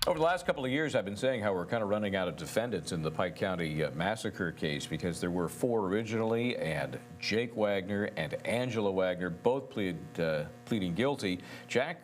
Over the last couple of years, I've been saying how we're kind of running out of defendants in the Pike County massacre case because there were 4 originally, and Jake Wagner and Angela Wagner both pleading guilty. Jake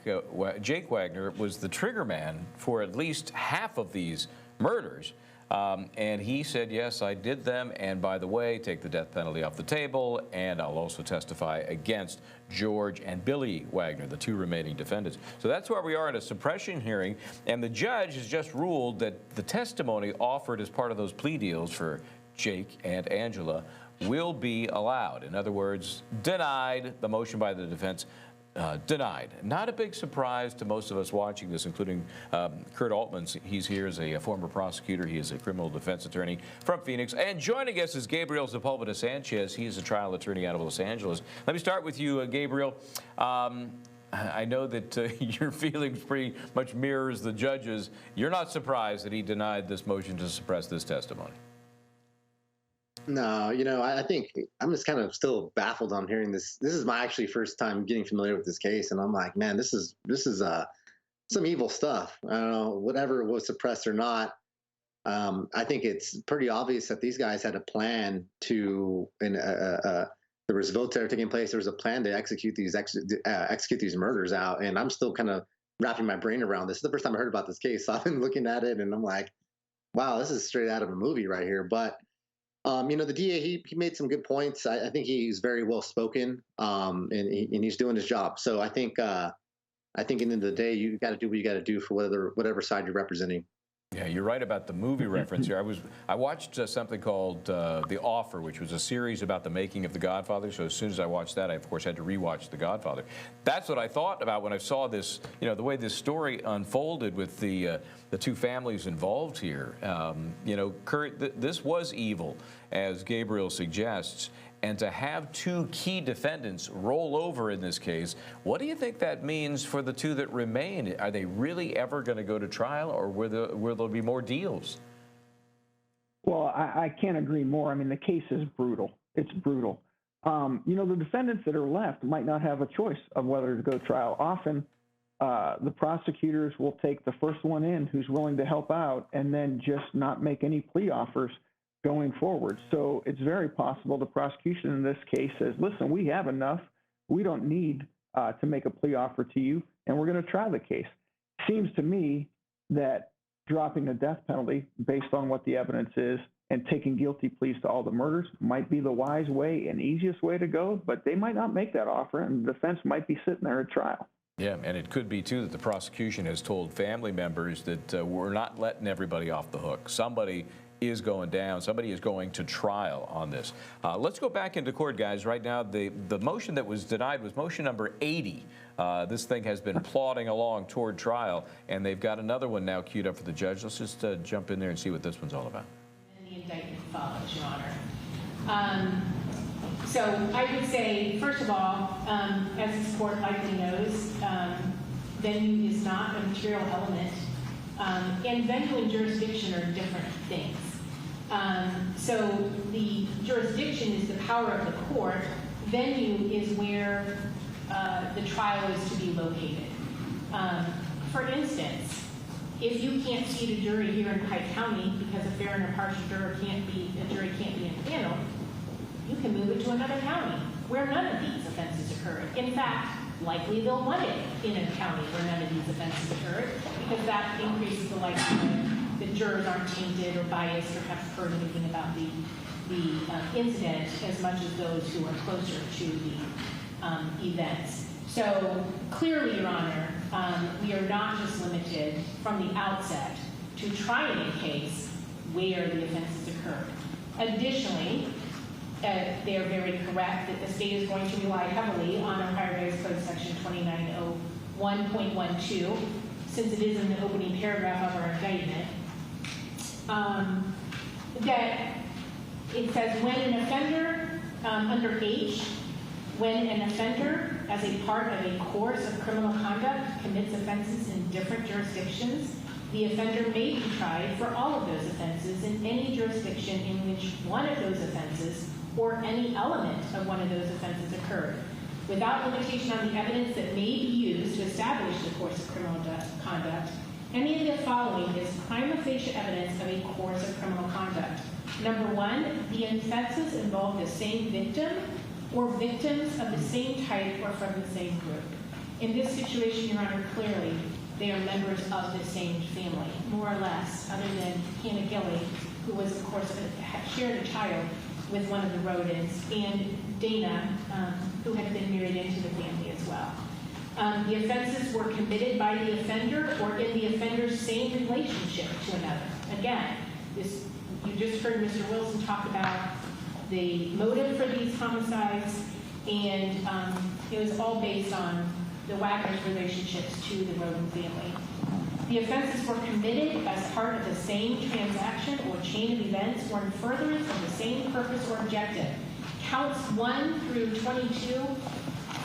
Wagner was the trigger man for at least half of these murders. And he said, yes, I did them, and by the way, take the death penalty off the table, and I'll also testify against George and Billy Wagner, the 2 remaining defendants. So that's where we are in a suppression hearing, and the judge has just ruled that the testimony offered as part of those plea deals for Jake and Angela will be allowed. In other words, denied. The motion by the defense denied. Not a big surprise to most of us watching this, including Kurt Altman. He's here as a former prosecutor. He is a criminal defense attorney from Phoenix. And joining us is Gabriel Sepulveda-Sanchez. He is a trial attorney out of Los Angeles. Let me start with you, Gabriel. I know that your feelings pretty much mirrors the judge's. You're not surprised that he denied this motion to suppress this testimony? No, I think I'm just kind of still baffled on hearing this. This is my actually first time getting familiar with this case, and I'm like, man, this is some evil stuff. I don't know, whatever was suppressed or not. I think it's pretty obvious that these guys had a plan to. There was votes that were taking place. There was a plan to execute these murders out, and I'm still kind of wrapping my brain around this. This is the first time I heard about this case, so I've been looking at it, and I'm like, wow, this is straight out of a movie right here. But the DA, he made some good points. I think he's very well spoken, and he's doing his job. So I think at the end of the day, you got to do what you got to do for whatever side you're representing. Yeah, you're right about the movie reference here. I watched something called The Offer, which was a series about the making of The Godfather. So as soon as I watched that, I of course had to rewatch The Godfather. That's what I thought about when I saw this. The way this story unfolded with the 2 families involved here. Kurt, this was evil, as Gabriel suggests. And to have 2 key defendants roll over in this case, what do you think that means for the 2 that remain? Are they really ever going to go to trial, or will there be more deals? Well, I can't agree more. I mean, the case is brutal. It's brutal. The defendants that are left might not have a choice of whether to go to trial. Often, the prosecutors will take the first one in who's willing to help out and then just not make any plea offers going forward. So it's very possible the prosecution in this case says, listen, we have enough. We don't need to make a plea offer to you, and we're going to try the case. Seems to me that dropping the death penalty based on what the evidence is and taking guilty pleas to all the murders might be the wise way and easiest way to go, but they might not make that offer, and the defense might be sitting there at trial. Yeah, and it could be, too, that the prosecution has told family members that we're not letting everybody off the hook. Somebody is going down. Somebody is going to trial on this. Let's go back into court, guys. Right now, the motion that was denied was motion number 80. This thing has been plodding along toward trial, and they've got another one now queued up for the judge. Let's just jump in there and see what this one's all about. And the indictment follows, Your Honor. So I would say, first of all, as this court likely knows, venue is not a material element, and venue and jurisdiction are different things. So the jurisdiction is the power of the court. Venue is where the trial is to be located. For instance, if you can't seat a jury here in Pike County because a fair and impartial jury can't be in a panel, you can move it to another county where none of these offenses occurred. In fact, likely they'll want it in a county where none of these offenses occurred, because that increases the likelihood that jurors aren't tainted or biased or have heard anything about the incident as much as those who are closer to the events. So clearly, Your Honor, we are not just limited from the outset to trying a case where the offenses occurred. Additionally, they are very correct that the state is going to rely heavily on Ohio Revised Code Section 2901.12, since it is in the opening paragraph of our indictment, that it says when an offender under H, when an offender as a part of a course of criminal conduct commits offenses in different jurisdictions, the offender may be tried for all of those offenses in any jurisdiction in which one of those offenses or any element of one of those offenses occurred, without limitation on the evidence that may be used to establish the course of criminal conduct, Any of the following is prima facie evidence of a course of criminal conduct. Number one, the offenses involve the same victim or victims of the same type or from the same group. In this situation, Your Honor, clearly they are members of the same family, more or less, other than Hannah Gilley, who was, of course, shared a child with one of the rodents, and Dana, who had been married into the family as well. The offenses were committed by the offender or in the offender's same relationship to another. Again, you just heard Mr. Wilson talk about the motive for these homicides, and it was all based on the Wagner's relationships to the rodent family. The offenses were committed as part of the same transaction or chain of events or in furtherance of the same purpose or objective. Counts 1 through 22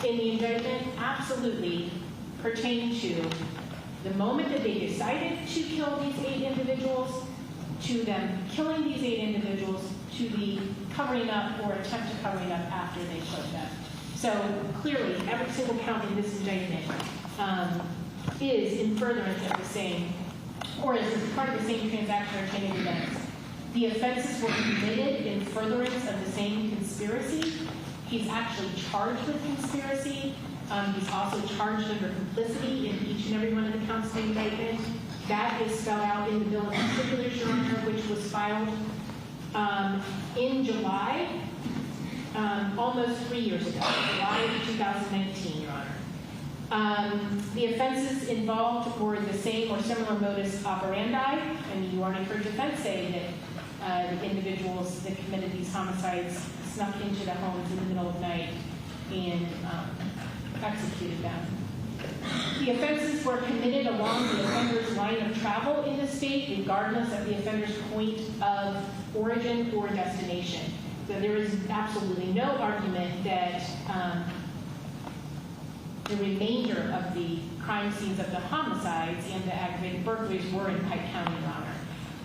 in the indictment absolutely pertain to the moment that they decided to kill these 8 individuals, to them killing these 8 individuals, to the covering up or attempt to covering up after they killed them. So clearly, every single count in this indictment is in furtherance of the same, or is part of the same transaction or chain of events. The offenses were committed in furtherance of the same conspiracy. He's actually charged with conspiracy. He's also charged under complicity in each and every one of the counts of the indictment. That is spelled out in the bill of particulars, Your Honor, which was filed in July, almost 3 years ago, July of 2019, Your Honor. The offenses involved were the same or similar modus operandi, and you already heard defense say that the individuals that committed these homicides snuck into the homes in the middle of the night and executed them. The offenses were committed along the offender's line of travel in the state, regardless of the offender's point of origin or destination. So there is absolutely no argument that the remainder of the crime scenes of the homicides and the aggravated burglaries were in Pike County, Your Honor.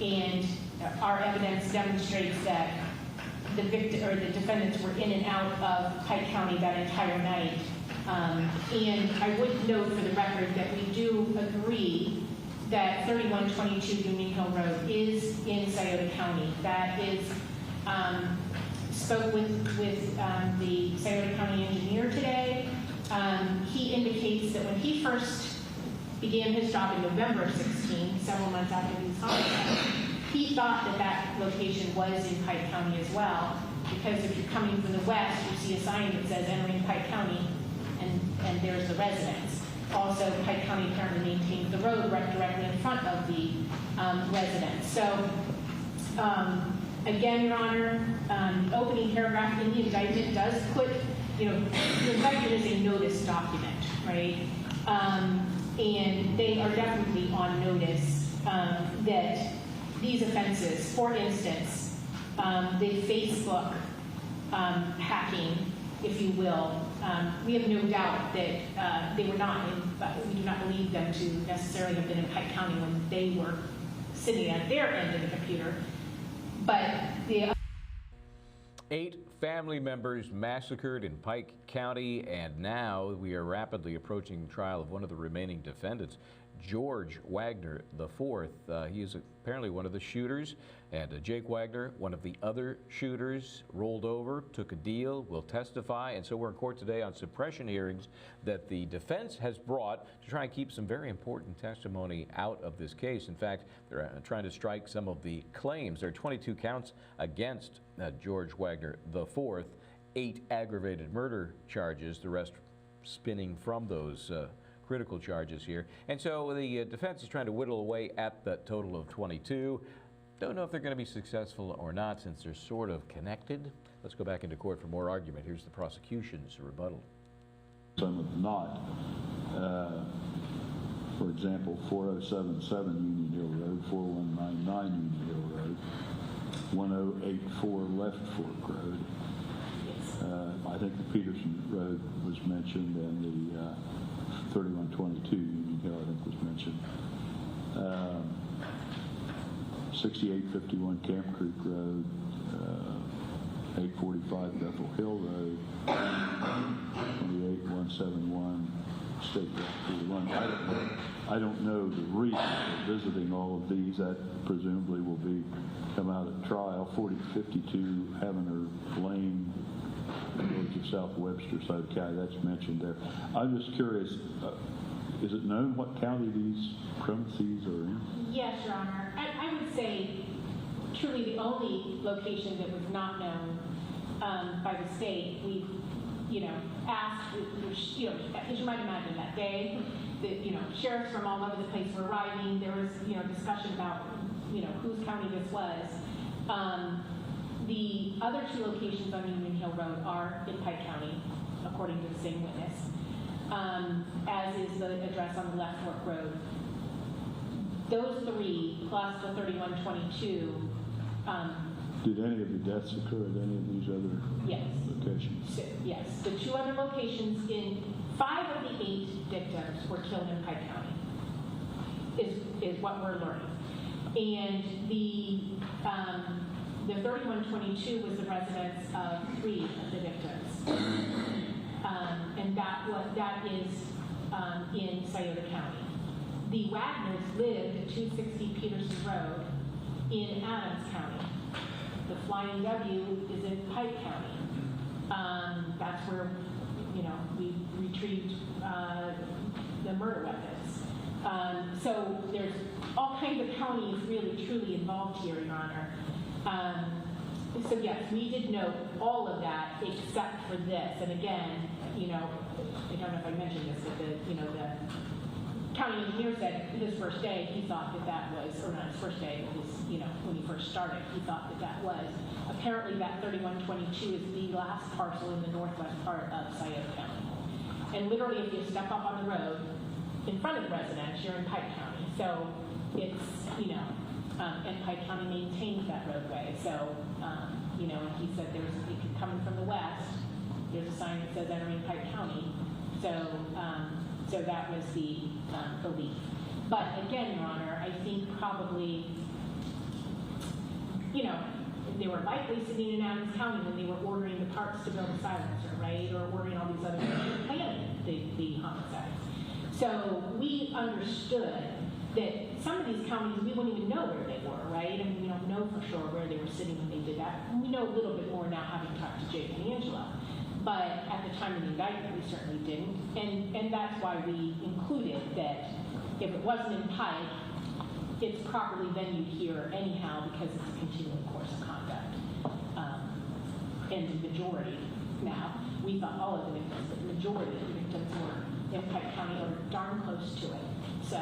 And our evidence demonstrates that the victim or the defendants were in and out of Pike County that entire night. And I would note for the record that we do agree that 3122 Union Hill Road is in Scioto County. That is, spoke with the Scioto County engineer today. He indicates that when he first began his job in November of 16, several months after these homicides, he thought that that location was in Pike County as well, because if you're coming from the west, you see a sign that says entering Pike County, and there's the residence. Also, Pike County apparently maintains the road right directly in front of the residence. So, again, Your Honor, the opening paragraph in the indictment does put, the indictment is a notice document, right? And they are definitely on notice that these offenses, for instance, the Facebook hacking, if you will, we have no doubt that they were not, we do not believe them to necessarily have been in Pike County when they were sitting at their end of the computer. But the 8 family members massacred in Pike County, and now we are rapidly approaching the trial of one of the remaining defendants, George Wagner IV. He is apparently one of the shooters, and Jake Wagner, one of the other shooters, rolled over, took a deal, will testify, and so we're in court today on suppression hearings that the defense has brought to try and keep some very important testimony out of this case. In fact, they're trying to strike some of the claims. There are 22 counts against George Wagner IV, 8 aggravated murder charges, the rest spinning from those critical charges here. And so the defense is trying to whittle away at that total of 22. Don't know if they're going to be successful or not, since they're sort of connected. Let's go back into court for more argument. Here's the prosecution's rebuttal. Some of them not. For example, 4077 Union Hill Road, 4199 Union Hill Road, 1084 Left Fork Road. I think the Peterson Road was mentioned, and the 3122 Union Hill, I think, was mentioned. 6851 Camp Creek Road, 845 Bethel Hill Road, 28171 State Route 41. I don't know the reason for visiting all of these. That presumably will come out at trial. 4052 Havener Lane, village of South Webster, South County. That's mentioned there. I'm just curious. Is it known what county these premises are in? Yes, Your Honor. I would say truly the only location that was not known by the state. We, asked, as you might imagine, that day, sheriffs from all over the place were arriving. There was, discussion about, whose county this was. The other two locations on Union Hill Road are in Pike County, according to the same witness, as is the address on the Left Fork Road. Those three, plus the 3122, did any of the deaths occur at any of these other locations? So, yes. The two other locations, in 5 of the 8 victims were killed in Pike County, is what we're learning. And the 3122 was the residence of 3 of the victims. And that is in Scioto County. The Wagners lived at 260 Peterson Road in Adams County. The Flying W is in Pike County. That's where, we retrieved the murder weapons. So there's all kinds of counties really truly involved here, Your Honor. So yes, we did note all of that except for this. And again, I don't know if I mentioned this, but the county engineer said his first day he thought that was, or not his first day, but his, when he first started, he thought that was. Apparently that 3122 is the last parcel in the northwest part of Scioto County. And literally if you step up on the road in front of the residence, you're in Pike County. So it's, and Pike County maintains that roadway. So, and he said if coming from the west, there's a sign that says entering Pike County. So, so that was the belief. But again, Your Honor, I think probably, they were likely sitting in Adams County when they were ordering the parts to build a silencer, right? Or ordering all these other things, planning the homicides. So we understood that some of these counties, we wouldn't even know where they were, right? I mean, we don't know for sure where they were sitting when they did that. We know a little bit more now having talked to Jake and Angela. But at the time of the indictment, we certainly didn't. And that's why we included that if it wasn't in Pike, it's properly venued here anyhow because it's a continuing course of conduct. And the majority now, we thought all of the victims, but the majority of the victims were in Pike County or darn close to it. So,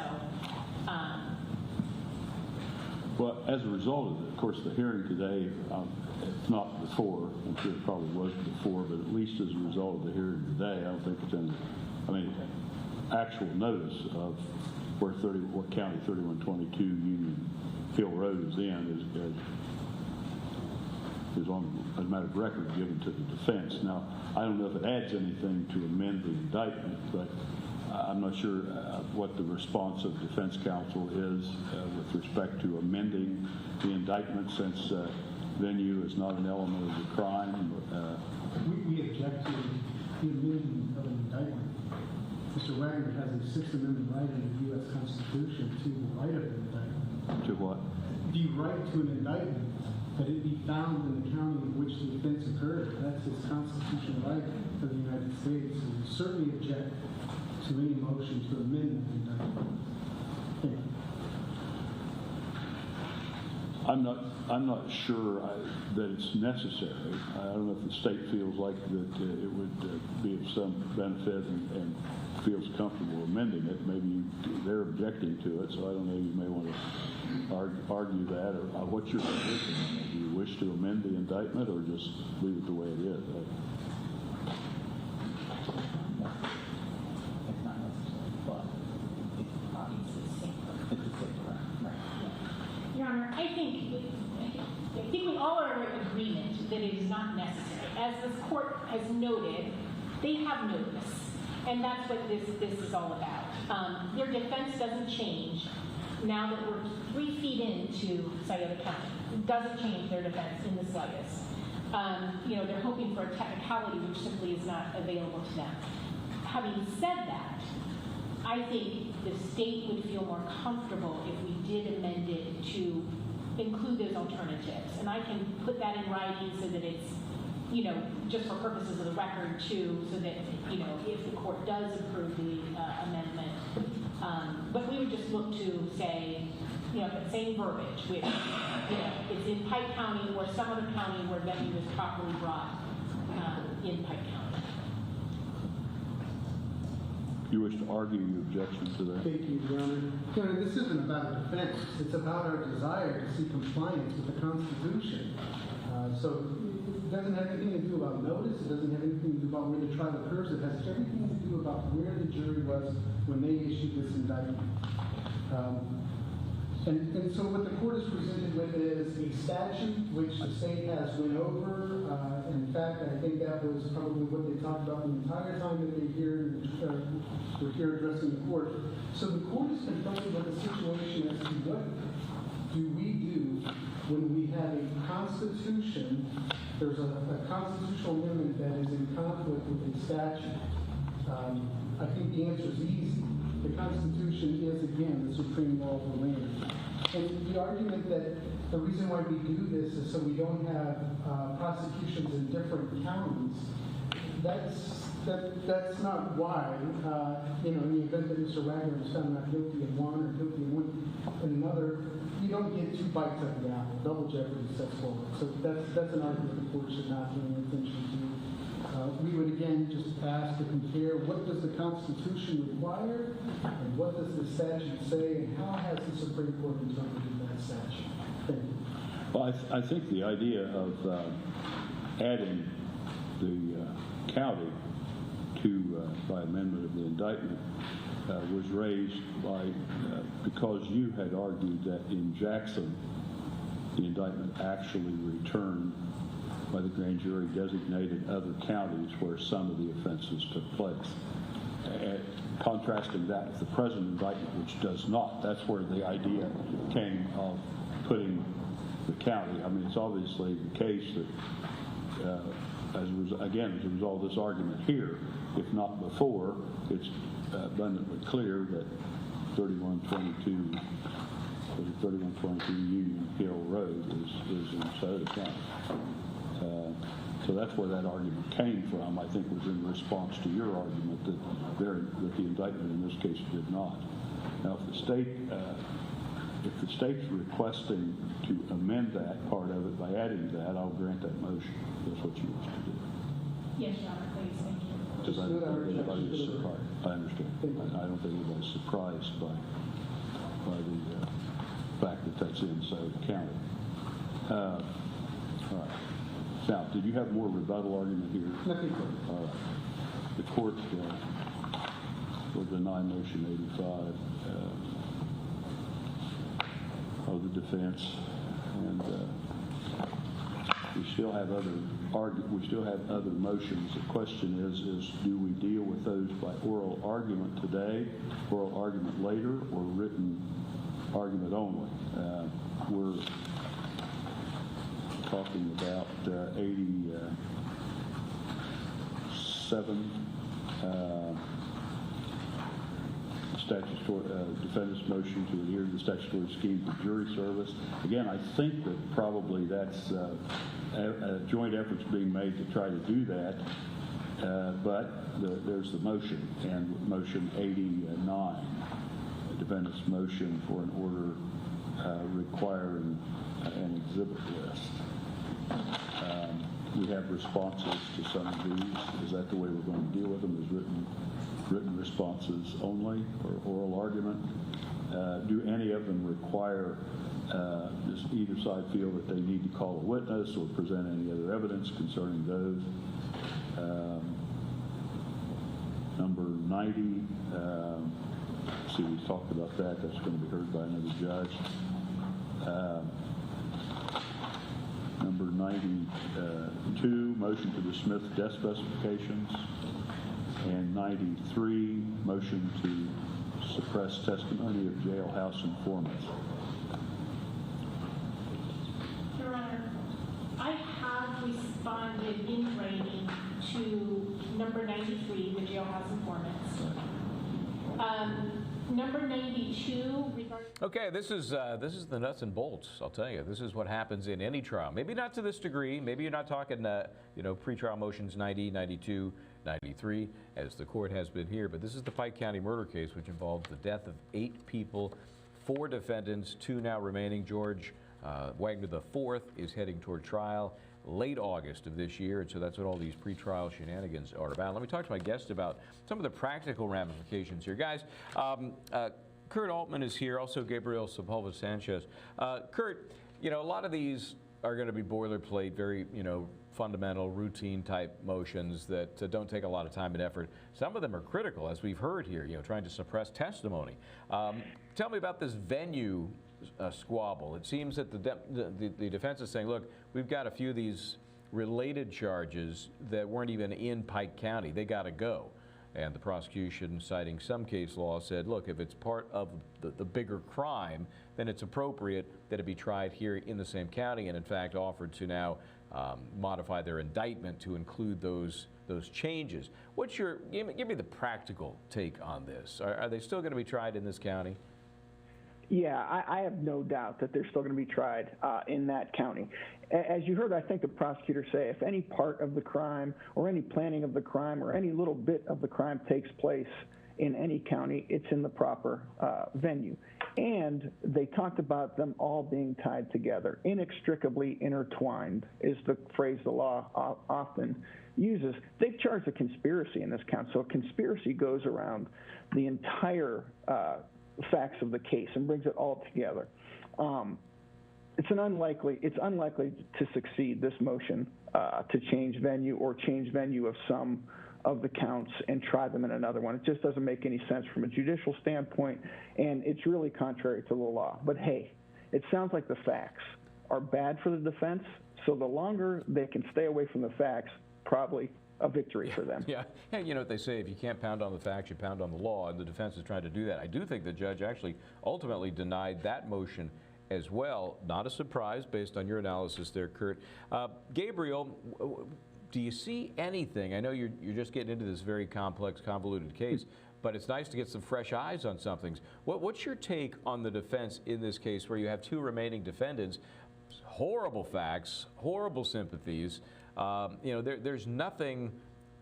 well, as a result of course, the hearing today, it's not before, I'm sure it probably was before, but at least as a result of the hearing today, I don't think it's any, actual notice of what county 3122 Union Hill Road is in is on, as a matter of record, given to the defense. Now, I don't know if it adds anything to amend the indictment, but I'm not sure what the response of defense counsel is with respect to amending the indictment since venue is not an element of the crime. We object to the amendment of an indictment. Mr. Wagner has a Sixth Amendment right in the U.S. Constitution to the right of an indictment. To what? The right to an indictment, that it be found in the county in which the offense occurred. That's his constitutional right of the United States. And we certainly object to any motion to amend the indictment. Thank you. I'm not sure that it's necessary. I don't know if the state feels like that it would be of some benefit and feels comfortable amending it. Maybe they're objecting to it, so I don't know. You may want to argue that. Or what's your position? Do you wish to amend the indictment or just leave it the way it is? Your Honor, I think we all are in agreement that it is not necessary. As this court has noted, they have notice, and that's what this is all about. Their defense doesn't change now that we're 3 feet into Scioto County. It doesn't change their defense in the slightest. They're hoping for a technicality which simply is not available to them. having said that, I think the state would feel more comfortable if we did amend it to include those alternatives. And I can put that in writing so that it's, you know, just for purposes of the record too, so that, you know, if the court does approve the amendment, but we would just look to say, you know, the same verbiage, which, you know, it's in Pike County or some other county where venue is properly brought in Pike County. You wish to argue your objection to that? Thank you, Your Honor. Your Honor, this isn't about a defense. It's about our desire to see compliance with the Constitution. So it doesn't have anything to do about notice. It doesn't have anything to do about where the trial occurs. It has everything to do about where the jury was when they issued this indictment. And so what the court is presented with is a statute which the state has went over. In fact, I think that was probably what they talked about the entire time that they were here addressing the court. So the court is confronted with a situation as to what do we do when we have a constitution, there's a constitutional amendment that is in conflict with a statute. I think the answer is easy. The Constitution is, again, the supreme law of the land. And the argument that the reason why we do this is so we don't have prosecutions in different counties, that's not why. You know, in the event that Mr. Wagner was found not guilty of one or guilty of one and another, you don't get two bites at the apple. Double jeopardy sets forward. So that's an argument the court should not pay any attention to. We would again just ask to compare what does the Constitution require and what does the statute say and how has the Supreme Court interpreted that statute? Thank you. Well, I think the idea of adding the county to by amendment of the indictment was raised by because you had argued that in Jackson the indictment actually returned by the grand jury designated other counties where some of the offenses took place. Contrasting that with the present indictment, which does not. That's where the idea came of putting the county. I mean, it's obviously the case that, as a result of this argument here, if not before, it's abundantly clear that 3122 Union Hill Road is in Sauter County. So that's where that argument came from, I think, was in response to your argument that the indictment in this case did not. Now, if the state's requesting to amend that part of it by adding that, I'll grant that motion. That's what you wish to do. Yes, Your Honor, please, thank you. Because I don't think anybody is surprised. I understand. I don't think anybody's surprised by the fact that that's in Sauter County. All right. Now, did you have more rebuttal argument here? Nothing further. All right. The court will deny motion 85 of the defense, and we still have other motions. The question is do we deal with those by oral argument today, oral argument later, or written argument only? We're talking about 87 defendant's motion to adhere to the statutory scheme for jury service. Again, I think that probably that's a joint efforts being made to try to do that, but there's the motion, and motion 89, the defendant's motion for an order requiring an exhibit list. We have responses to some of these. Is that the way we're going to deal with them? Is written responses only, or oral argument? Do any of them require, does either side feel that they need to call a witness or present any other evidence concerning those? Number 90, see, we talked about that. That's going to be heard by another judge. Number 92, motion to dismiss death specifications. And 93, motion to suppress testimony of jailhouse informants. Your Honor, I have responded in writing to number 93, the jailhouse informants. Number 92 regarding... Okay, this is the nuts and bolts. I'll tell you, this is what happens in any trial. Maybe not to this degree. Maybe you're not talking, pretrial motions 90, 92, 93, as the court has been here. But this is the Pike County murder case, which involves the death of 8 people, 4 defendants, 2 now remaining. George Wagner IV is heading toward trial late August of this year, and so that's what all these pretrial shenanigans are about. Let me talk to my guest about some of the practical ramifications here. Guys, Kurt Altman is here, also Gabriel Sepulveda-Sanchez. Kurt, a lot of these are going to be boilerplate, very, fundamental, routine type motions that don't take a lot of time and effort. Some of them are critical, as we've heard here, trying to suppress testimony. Tell me about this venue squabble. It seems that the defense is saying, look, we've got a few of these related charges that weren't even in Pike County. They got to go. And the prosecution, citing some case law, said, look, if it's part of the bigger crime, then it's appropriate that it be tried here in the same county, and in fact offered to now modify their indictment to include those changes. Give me the practical take on this. Are they still going to be tried in this county? Yeah, I have no doubt that they're still going to be tried in that county. As you heard, I think the prosecutor say, if any part of the crime or any planning of the crime or any little bit of the crime takes place in any county, it's in the proper venue. And they talked about them all being tied together. Inextricably intertwined is the phrase the law often uses. They've charged a conspiracy in this count, so a conspiracy goes around the entire facts of the case and brings it all together. It's unlikely to succeed, this motion to change venue or change venue of some of the counts and try them in another one. It just doesn't make any sense from a judicial standpoint, and it's really contrary to the law. But hey, it sounds like the facts are bad for the defense, so the longer they can stay away from the facts, probably a victory for them. Yeah, and you know what they say, if you can't pound on the facts, you pound on the law, and the defense is trying to do that. I do think the judge actually ultimately denied that motion as well. Not a surprise based on your analysis there, Kurt. Gabriel, do you see anything? I know you're just getting into this very complex, convoluted case, but it's nice to get some fresh eyes on some things. What's your take on the defense in this case where you have 2 remaining defendants, horrible facts, horrible sympathies? There's nothing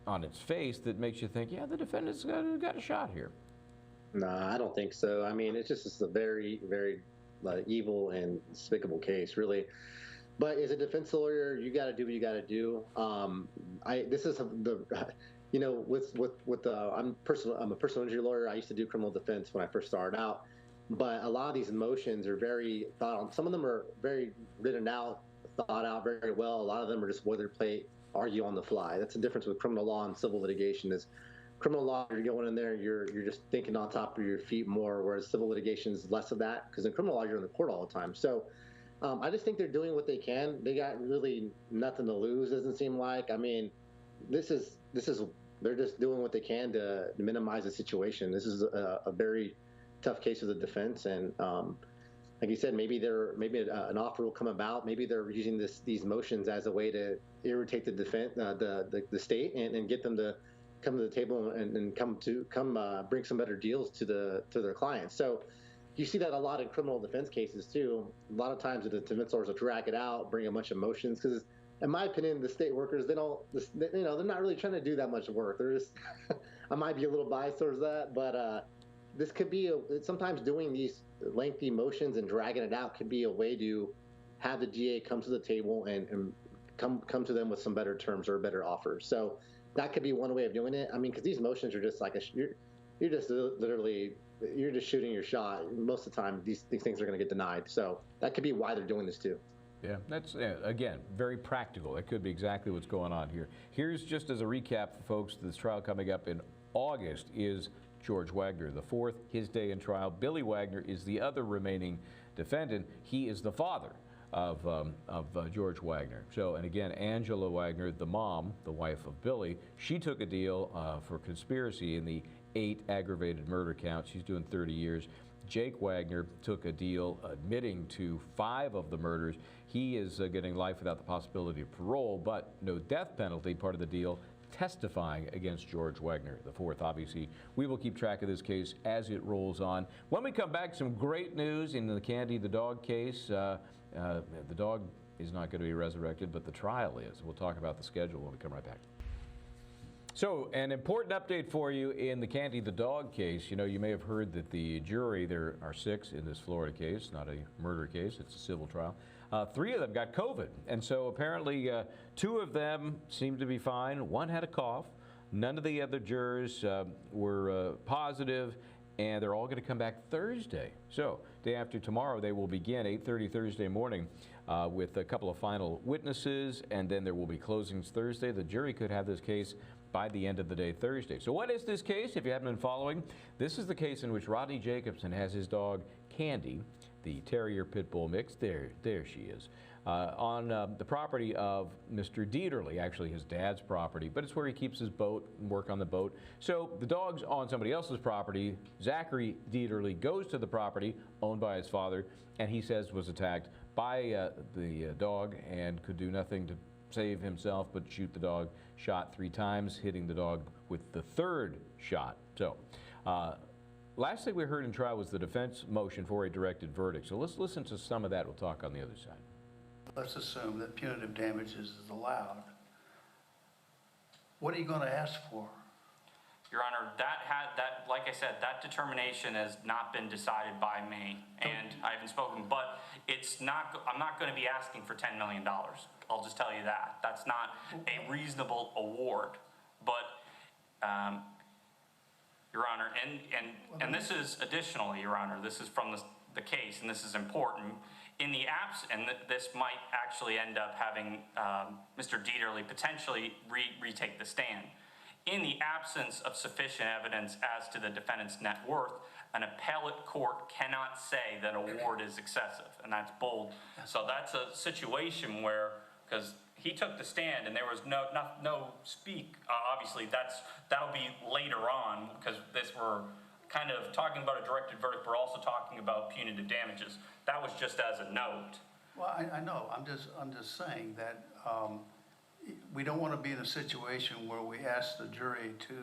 on its face that makes you think, yeah, the defendant's got a shot here. No, I don't think so. I mean, it's just a very, very evil and despicable case, really. But as a defense lawyer, you got to do what you got to do. I'm a personal injury lawyer. I used to do criminal defense when I first started out. But a lot of these motions are very thought out. Some of them are very written out, thought out very well. A lot of them are just boilerplate, argue on the fly. That's the difference with criminal law and civil litigation. Is criminal law, you're going in there, you're just thinking on top of your feet more, whereas civil litigation is less of that, because in criminal law, you're in the court all the time. So I just think they're doing what they can. They got really nothing to lose, doesn't seem like. I mean, they're just doing what they can to minimize the situation. This is a very tough case for the defense, and like you said, maybe an offer will come about. Maybe they're using these motions as a way to irritate the defense, the state, and get them to come to the table and bring some better deals to their clients. So you see that a lot in criminal defense cases too. A lot of times the defense lawyers will drag it out, bring a bunch of motions, because in my opinion, the state workers, they're not really trying to do that much work. They're just I might be a little biased towards that, but this could be sometimes doing these lengthy motions and dragging it out could be a way to have the DA come to the table and come to them with some better terms or better offers. So that could be one way of doing it. I mean, because these motions are just like you're just literally shooting your shot. Most of the time, these things are going to get denied. So that could be why they're doing this too. Yeah, that's, again, very practical. That could be exactly what's going on here. Here's just as a recap for folks, this trial coming up in August is George Wagner IV, his day in trial. Billy Wagner is the other remaining defendant. He is the father of George Wagner. So, and again, Angela Wagner, the mom, the wife of Billy, she took a deal for conspiracy in the 8 aggravated murder counts. She's doing 30 years. Jake Wagner took a deal admitting to 5 of the murders. He is getting life without the possibility of parole, but no death penalty, part of the deal. testifying against George Wagner IV. Obviously, we will keep track of this case as it rolls on. When we come back, some great news in the Candy the dog case. The dog is not going to be resurrected, but the trial is. We'll talk about the schedule when we come right back. So, an important update for you in the Candy the dog case. You know, you may have heard that the jury, there are 6 in this Florida case, not a murder case, it's a civil trial. 3 of them got COVID, and so apparently 2 of them seemed to be fine. 1 had a cough. None of the other jurors were positive, and they're all going to come back Thursday. So, day after tomorrow, they will begin 8:30 Thursday morning with a couple of final witnesses, and then there will be closings Thursday. The jury could have this case by the end of the day Thursday. So what is this case, if you haven't been following? This is the case in which Rodney Jacobson has his dog Candy, the Terrier Pit Bull mix, there she is, on the property of Mr. Dieterle, actually his dad's property, but it's where he keeps his boat and work on the boat. So the dog's on somebody else's property. Zachary Dieterle goes to the property owned by his father, and he says was attacked by the dog and could do nothing to save himself but shoot the dog, shot 3 times, hitting the dog with the 3rd shot. So last thing we heard in trial was the defense motion for a directed verdict. So let's listen to some of that. We'll talk on the other side. Let's assume that punitive damages is allowed. What are you going to ask for? Your Honor, like I said, that determination has not been decided by me, and I haven't spoken, but I'm not going to be asking for $10 million. I'll just tell you that. That's not a reasonable award. But, Your Honor, and this is additionally, Your Honor, this is from the case, and this is important. In the and this might actually end up having Mr. Dieterle potentially retake the stand. In the absence of sufficient evidence as to the defendant's net worth, an appellate court cannot say that award is excessive, and that's bold. So that's a situation where, because he took the stand and there was no speak. Obviously, that'll be later on, because we're kind of talking about a directed verdict. We're also talking about punitive damages. That was just as a note. Well, I know. I'm just saying that we don't want to be in a situation where we ask the jury to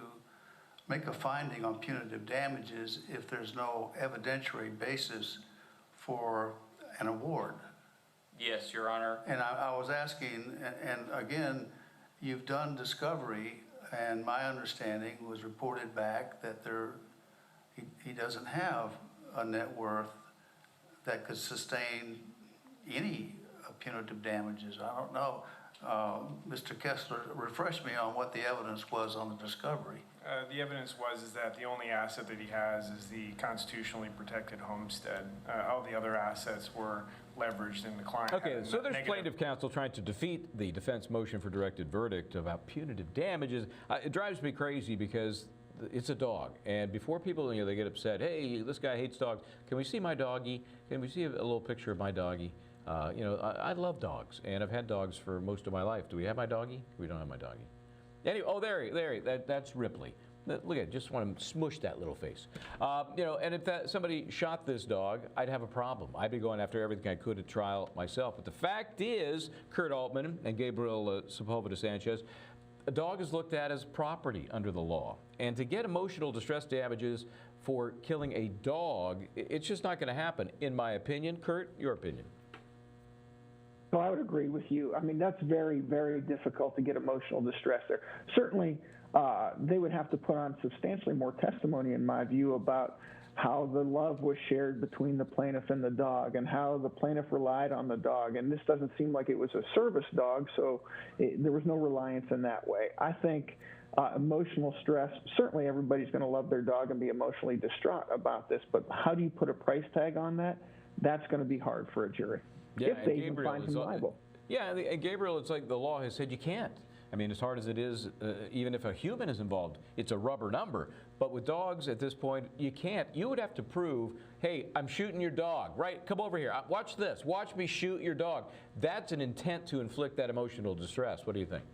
make a finding on punitive damages if there's no evidentiary basis for an award. Yes, Your Honor. And I was asking, and again, you've done discovery, and my understanding was reported back that he doesn't have a net worth that could sustain any punitive damages. I don't know. Mr. Kessler, refresh me on what the evidence was on the discovery. The evidence is that the only asset that he has is the constitutionally protected homestead. All the other assets were leveraged in the client. Okay, so there's plaintiff counsel trying to defeat the defense motion for directed verdict about punitive damages. It drives me crazy because it's a dog, and before people, they get upset, hey, this guy hates dogs. Can we see my doggy? Can we see a little picture of my doggy? I love dogs, and I've had dogs for most of my life. Do we have my doggy? We don't have my doggy. Anyway, oh, there, that's Ripley. Look at, just want to smush that little face. And if somebody shot this dog, I'd have a problem. I'd be going after everything I could at trial myself. But the fact is, Kurt Altman and Gabriel Sepulveda-Sanchez, a dog is looked at as property under the law. And to get emotional distress damages for killing a dog, it's just not going to happen, in my opinion. Kurt, your opinion? So I would agree with you. I mean, that's very, very difficult to get emotional distress there. Certainly, they would have to put on substantially more testimony, in my view, about how the love was shared between the plaintiff and the dog and how the plaintiff relied on the dog. And this doesn't seem like it was a service dog, so there was no reliance in that way. I think emotional stress, certainly everybody's going to love their dog and be emotionally distraught about this, but how do you put a price tag on that? That's going to be hard for a jury. Yeah, if they even find him liable. Yeah, and Gabriel, it's like the law has said you can't. I mean, as hard as it is, even if a human is involved, it's a rubber number. But with dogs at this point, you can't. You would have to prove, hey, I'm shooting your dog, right? Come over here. Watch this. Watch me shoot your dog. That's an intent to inflict that emotional distress. What do you think?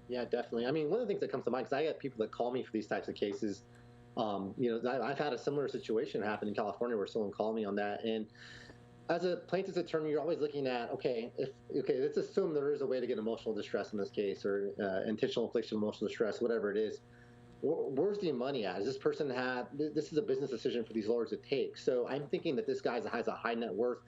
Yeah, definitely. I mean, one of the things that comes to mind, because I get people that call me for these types of cases. I've had a similar situation happen in California where someone called me on that. And as a plaintiff's attorney, you're always looking at, okay, let's assume there is a way to get emotional distress in this case, or intentional infliction of emotional distress, whatever it is. Where's the money at? Does this person this is a business decision for these lawyers to take. So I'm thinking that this guy has a high net worth.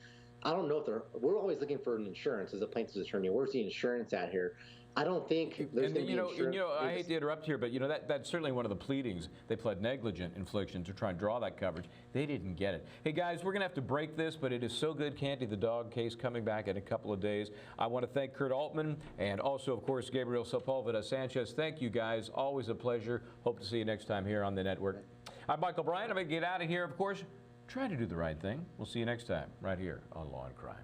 I don't know if we're always looking for an insurance as a plaintiff's attorney. Where's the insurance at here? I don't think there's going to be insurance. I hate to interrupt here, but that's certainly one of the pleadings. They pled negligent infliction to try and draw that coverage. They didn't get it. Hey guys, we're going to have to break this, but it is so good. Candy the dog case coming back in a couple of days. I want to thank Kurt Altman and also, of course, Gabriel Sepulveda-Sanchez. Thank you guys. Always a pleasure. Hope to see you next time here on the network. I'm Michael Bryant. I'm going to get out of here, of course. Try to do the right thing. We'll see you next time right here on Law and Crime.